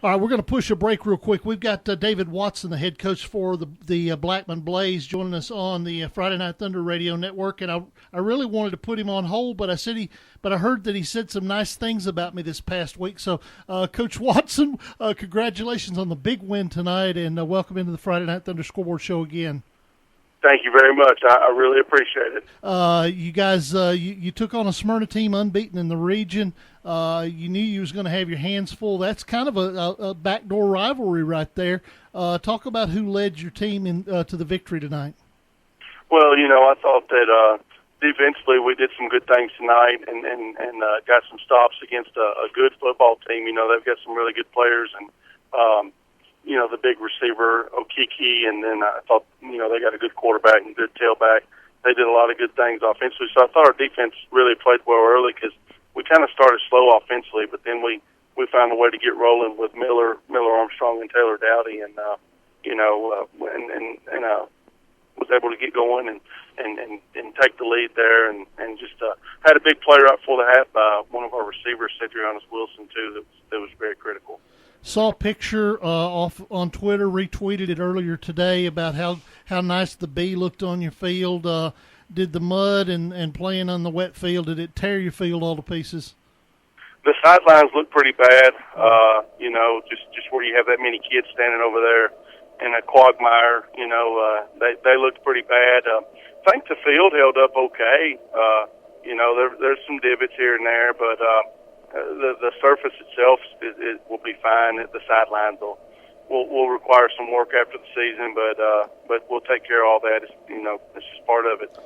All right, we're going to push a break real quick. We've got David Watson, the head coach for the Blackman Blaze, joining us on the Friday Night Thunder Radio Network. And I really wanted to put him on hold, but I heard that he said some nice things about me this past week. So, Coach Watson, congratulations on the big win tonight, and welcome into the Friday Night Thunder Scoreboard Show again. Thank you very much. I really appreciate it. You guys, you took on a Smyrna team unbeaten in the region. You knew you was going to have your hands full. That's kind of a backdoor rivalry right there. Talk about who led your team to the victory tonight. Well, I thought that defensively we did some good things tonight and got some stops against a good football team. They've got some really good players and the big receiver, Okiki, and then I thought, they got a good quarterback and good tailback. They did a lot of good things offensively. So I thought our defense really played well early because we kind of started slow offensively, but then we found a way to get rolling with Miller Armstrong, and Taylor Dowdy, and was able to get going and take the lead there, and just had a big play right before the half by one of our receivers, Cedrianus Wilson, too, that was very critical. Saw a picture off on Twitter, retweeted it earlier today about how nice the B looked on your field. Did the mud and playing on the wet field, did it tear your field all to pieces? The sidelines look pretty bad, just where you have that many kids standing over there in a quagmire, they looked pretty bad. I think the field held up okay. There's some divots here and there, but the surface itself will be fine. The sidelines will require some work after the season, but we'll take care of all that. It's just part of it.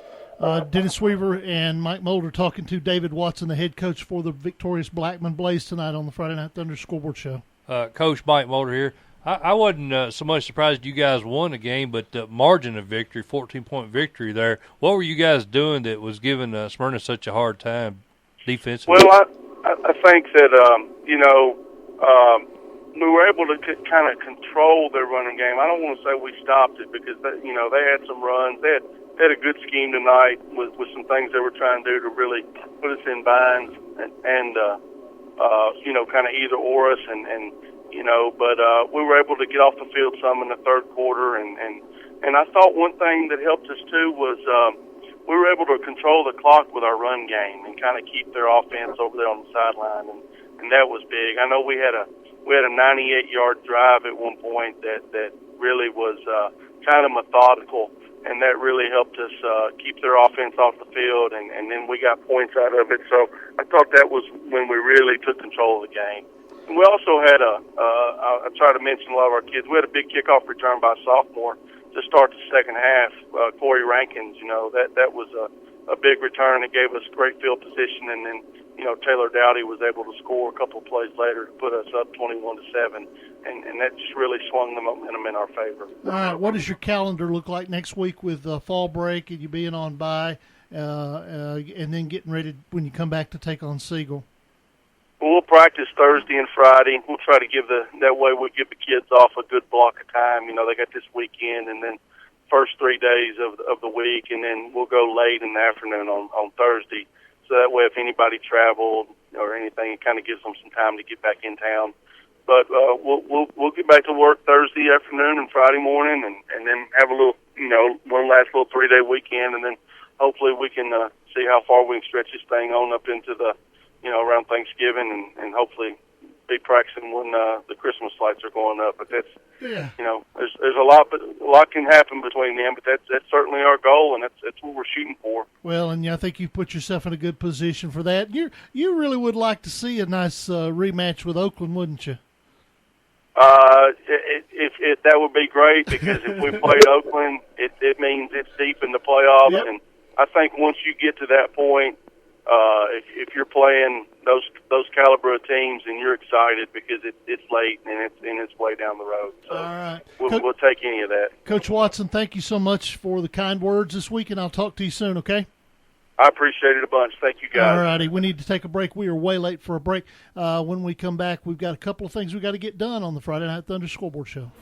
Dennis Weaver and Mike Mulder talking to David Watson, the head coach for the victorious Blackman Blaze tonight on the Friday Night Thunder Scoreboard Show. Coach Mike Mulder here. I wasn't so much surprised you guys won the game, but the margin of victory, 14-point victory there. What were you guys doing that was giving Smyrna such a hard time defensively? Well, I think that, we were able to kind of control their running game. I don't want to say we stopped it because, they had some runs. They had a good scheme tonight with some things they were trying to do to really put us in binds and kind of either or us but we were able to get off the field some in the third quarter, and I thought one thing that helped us too was we were able to control the clock with our run game and kind of keep their offense over there on the sideline, and that was big. I know we had a 98-yard drive at one point that really was kind of methodical, and that really helped us keep their offense off the field, and then we got points out of it. So I thought that was when we really took control of the game. And we also had I try to mention a lot of our kids, we had a big kickoff return by a sophomore to start the second half. Corey Rankins, that was a big return. It gave us great field position, and then, Taylor Dowdy was able to score a couple of plays later to put us up 21-7, and that just really swung the momentum in our favor. All right, what does your calendar look like next week with fall break and you being on bye, and then getting ready when you come back to take on Siegel? We'll practice Thursday and Friday. We'll try to that way we'll give the kids off a good block of time. They got this weekend and then first 3 days of the week, and then we'll go late in the afternoon on Thursday. So that way if anybody traveled or anything, it kind of gives them some time to get back in town. But we'll get back to work Thursday afternoon and Friday morning, and then have a little, one last little 3-day weekend, and then hopefully we can see how far we can stretch this thing on up into the around Thanksgiving, and hopefully be practicing when the Christmas lights are going up. But that's, there's a lot can happen between them, but that's certainly our goal, and that's what we're shooting for. Well, and I think you've put yourself in a good position for that. You really would like to see a nice rematch with Oakland, wouldn't you? If that would be great, because if we played Oakland, it means it's deep in the playoffs, Yep. And I think once you get to that point, if you're playing those caliber of teams, and you're excited because it's late and it's way down the road. So all right, we'll take any of that. Coach Watson, thank you so much for the kind words this week, and I'll talk to you soon. Okay. I appreciate it a bunch. Thank you, guys. All righty. We need to take a break. We are way late for a break. When we come back, we've got a couple of things we got to get done on the Friday Night Thunder Scoreboard Show.